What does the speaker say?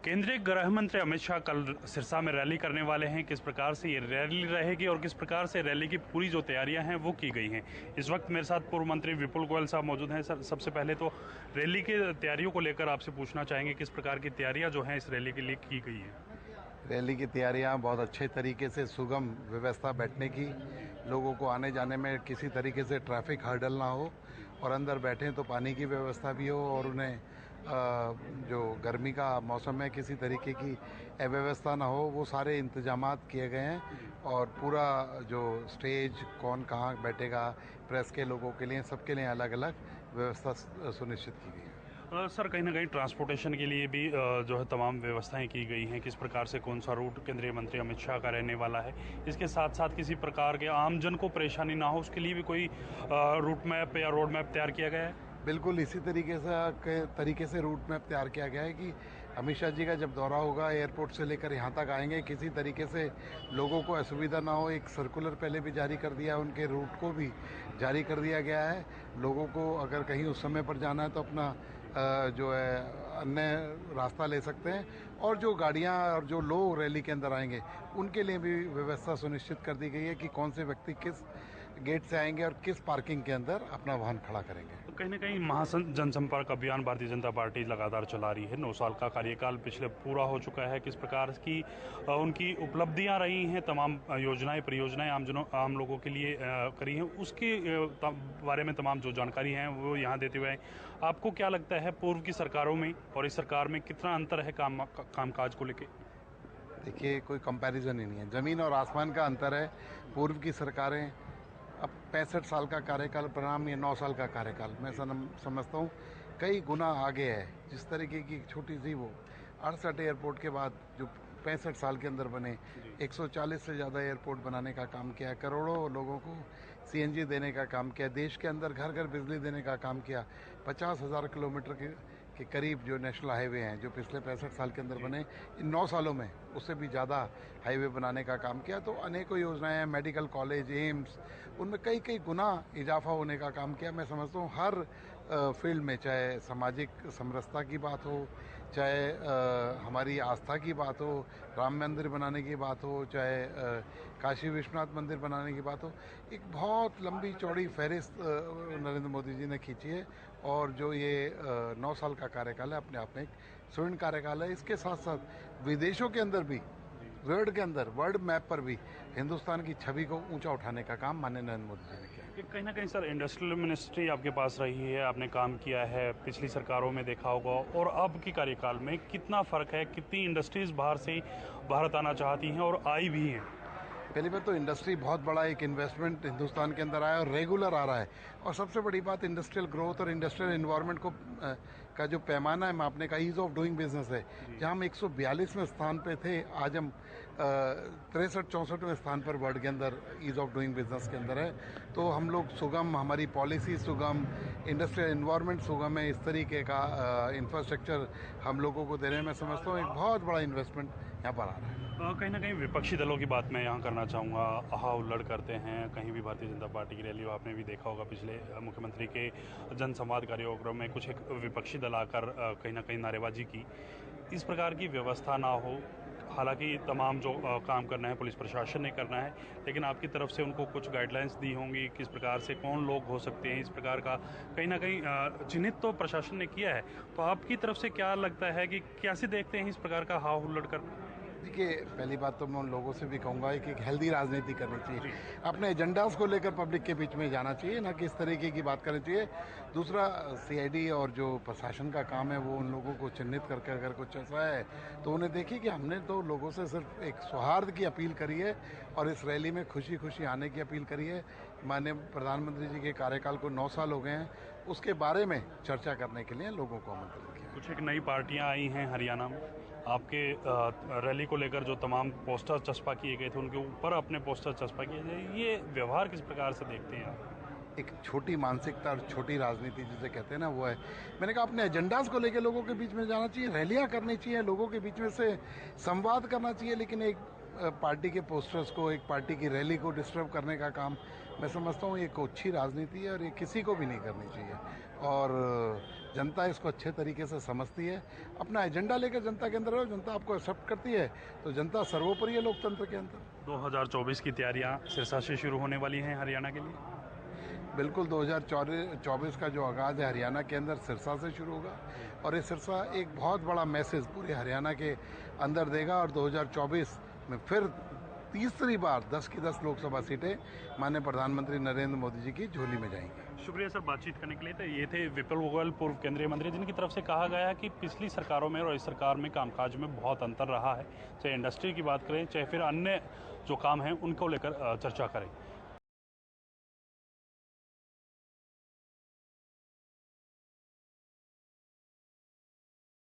केंद्रीय गृह मंत्री अमित शाह कल सिरसा में रैली करने वाले हैं। किस प्रकार से ये रैली रहेगी और किस प्रकार से रैली की पूरी जो तैयारियां हैं वो की गई हैं। इस वक्त मेरे साथ पूर्व मंत्री विपुल गोयल साहब मौजूद हैं। सर, सबसे पहले तो रैली की तैयारियों को लेकर आपसे पूछना चाहेंगे, किस प्रकार की तैयारियां जो हैं इस रैली के लिए की गई हैं। रैली की तैयारियां बहुत अच्छे तरीके से, सुगम व्यवस्था बैठने की, लोगों को आने जाने में किसी तरीके से ट्रैफिक हर्डल ना हो और अंदर बैठें तो पानी की व्यवस्था भी हो और उन्हें जो गर्मी का मौसम है किसी तरीके की अव्यवस्था ना हो, वो सारे इंतजामात किए गए हैं। और पूरा जो स्टेज कौन कहाँ बैठेगा, प्रेस के लोगों के लिए, सबके लिए अलग अलग व्यवस्था सुनिश्चित की गई है। सर, कहीं ना कहीं ट्रांसपोर्टेशन के लिए भी जो है तमाम व्यवस्थाएं की गई हैं। किस प्रकार से कौन सा रूट केंद्रीय मंत्री अमित शाह का रहने वाला है, इसके साथ साथ किसी प्रकार के आमजन को परेशानी ना हो उसके लिए भी कोई रूट मैप या रोड मैप तैयार किया गया है। बिल्कुल इसी तरीके से रूट मैप तैयार किया गया है कि अमित शाह जी का जब दौरा होगा एयरपोर्ट से लेकर यहाँ तक आएंगे, किसी तरीके से लोगों को असुविधा ना हो। एक सर्कुलर पहले भी जारी कर दिया है, उनके रूट को भी जारी कर दिया गया है। लोगों को अगर कहीं उस समय पर जाना है तो अपना जो है अन्य रास्ता ले सकते हैं। और जो गाड़ियां और जो लोग रैली के अंदर आएंगे उनके लिए भी व्यवस्था सुनिश्चित कर दी गई है कि कौन से व्यक्ति किस गेट से आएंगे और किस पार्किंग के अंदर अपना वाहन खड़ा करेंगे। तो कहीं ना कहीं जनसंपर्क अभियान भारतीय जनता पार्टी लगातार चला रही है। 9 साल का कार्यकाल पिछले पूरा हो चुका है। किस प्रकार की उनकी उपलब्धियां रही हैं, तमाम योजनाएं परियोजनाएं आम लोगों के लिए करी हैं, उसके बारे में तमाम जो जानकारी है वो यहाँ देते हुए आपको क्या लगता है पूर्व की सरकारों में और इस सरकार में कितना अंतर है कामकाज को लेके? देखिए, कोई कंपैरिजन ही नहीं है, ज़मीन और आसमान का अंतर है। पूर्व की सरकारें अब 65 साल का कार्यकाल परिणाम ये 9 साल का कार्यकाल मैं समझता हूँ कई गुना आगे है। जिस तरीके की छोटी सी वो 68 एयरपोर्ट के बाद जो 65 साल के अंदर बने, 140 से ज़्यादा एयरपोर्ट बनाने का काम किया, करोड़ों लोगों को सीएनजी देने का काम किया, देश के अंदर घर घर बिजली देने का काम किया, 50,000 किलोमीटर के करीब जो नेशनल हाईवे हैं जो पिछले 65 साल के अंदर बने, इन 9 सालों में उससे भी ज़्यादा हाईवे बनाने का काम किया। तो अनेकों योजनाएं, मेडिकल कॉलेज, एम्स, उनमें कई कई गुना इजाफा होने का काम किया। मैं समझता हूँ हर फील्ड में, चाहे सामाजिक समरसता की बात हो, चाहे हमारी आस्था की बात हो, राम मंदिर बनाने की बात हो, चाहे काशी विश्वनाथ मंदिर बनाने की बात हो, एक बहुत लंबी चौड़ी फहरिस्त नरेंद्र मोदी जी ने खींची है। और जो ये 9 साल का कार्यकाल है अपने आप में एक स्वर्ण कार्यकाल है। इसके साथ साथ विदेशों के अंदर भी, वर्ल्ड के अंदर, वर्ल्ड मैप पर भी हिंदुस्तान की छवि को ऊंचा उठाने का काम माननीय नरेंद्र मोदी जी ने किया। कहीं ना कहीं सर, इंडस्ट्रियल मिनिस्ट्री आपके पास रही है, आपने काम किया है, पिछली सरकारों में देखा होगा, और अब की कार्यकाल में कितना फर्क है? कितनी इंडस्ट्रीज बाहर से भारत आना चाहती हैं और आई भी हैं? पहली बात तो इंडस्ट्री बहुत बड़ा एक इन्वेस्टमेंट हिंदुस्तान के अंदर आया और रेगुलर आ रहा है। और सबसे बड़ी बात इंडस्ट्रियल ग्रोथ और इंडस्ट्रियल इन्वायरमेंट को का जो पैमाना है मापने का, ईज़ ऑफ डूइंग बिजनेस है। जहां हम 142वें स्थान पे थे, आज हम 63-64वें स्थान पर वर्ल्ड के अंदर ईज़ ऑफ डूइंग बिजनेस के अंदर है। तो हम लोग सुगम, हमारी पॉलिसी सुगम, इंडस्ट्रियल इन्वायरमेंट सुगम है। इस तरीके का इंफ्रास्ट्रक्चर हम लोगों को दे रहे हैं। मैं समझता हूँ एक बहुत बड़ा इन्वेस्टमेंट यहाँ पर आ रहा है। कहीं ना कहीं विपक्षी दलों की बात मैं यहाँ करना चाहूँगा। आहा उल्लड़ करते हैं, कहीं भी भारतीय जनता पार्टी की रैली हो, आपने भी देखा होगा पिछले मुख्यमंत्री के जनसंवाद कार्यक्रम में कुछ एक विपक्षी दल आकर कहीं ना कहीं नारेबाजी की। इस प्रकार की व्यवस्था ना हो, हालांकि तमाम जो काम करना है पुलिस प्रशासन ने करना है, लेकिन आपकी तरफ से उनको कुछ गाइडलाइंस दी होंगी किस प्रकार से कौन लोग हो सकते हैं, इस प्रकार का कहीं ना कहीं चिन्हित तो प्रशासन ने किया है। तो आपकी तरफ से क्या लगता है कि कैसे देखते हैं इस प्रकार का हा हुल्लड़ करना? देखिए, पहली बात तो मैं उन लोगों से भी कहूँगा कि एक हेल्दी राजनीति करनी चाहिए, अपने एजेंडास को लेकर पब्लिक के बीच में जाना चाहिए, ना कि इस तरीके की बात करनी चाहिए। दूसरा, सीआईडी और जो प्रशासन का काम है वो उन लोगों को चिन्हित करके अगर कुछ ऐसा है तो उन्हें देखिए कि हमने तो लोगों से सिर्फ एक सौहार्द की अपील करी है और इस रैली में खुशी खुशी आने की अपील करी है। माननीय प्रधानमंत्री जी के कार्यकाल को 9 साल हो गए हैं, उसके बारे में चर्चा करने के लिए लोगों को आमंत्रित किया। कुछ एक नई पार्टियां आई हैं हरियाणा में, आपके रैली को लेकर जो तमाम पोस्टर चस्पा किए गए थे उनके ऊपर अपने पोस्टर चस्पा किए गए, ये व्यवहार किस प्रकार से देखते हैं आप? एक छोटी मानसिकता और छोटी राजनीति जिसे कहते हैं ना, वो है। मैंने कहा अपने एजेंडास को लेकर लोगों के बीच में जाना चाहिए, रैलियां करनी चाहिए, लोगों के बीच में से संवाद करना चाहिए, लेकिन एक पार्टी के पोस्टर्स को, एक पार्टी की रैली को डिस्टर्ब करने का काम मैं समझता हूँ एक अच्छी राजनीति है और ये किसी को भी नहीं करनी चाहिए। और जनता इसको अच्छे तरीके से समझती है। अपना एजेंडा लेकर जनता के अंदर रहो, जनता आपको एक्सेप्ट करती है तो जनता सर्वोपरि है लोकतंत्र के अंदर। 2024 की तैयारियां सिरसा से शुरू होने वाली हैं हरियाणा के लिए। बिल्कुल 2024 का जो आगाज़ है हरियाणा के अंदर सिरसा से शुरू होगा और ये सिरसा एक बहुत बड़ा मैसेज पूरे हरियाणा के अंदर देगा और 2024 में फिर तीसरी बार 10 की 10 लोकसभा सीटें माननीय प्रधानमंत्री नरेंद्र मोदी जी की झोली में जाएंगी। शुक्रिया सर बातचीत करने के लिए। तो ये थे विपुल गोयल, पूर्व केंद्रीय मंत्री, जिनकी तरफ से कहा गया है कि पिछली सरकारों में और इस सरकार में कामकाज में बहुत अंतर रहा है, चाहे इंडस्ट्री की बात करें चाहे फिर अन्य जो काम हैं उनको लेकर चर्चा करें।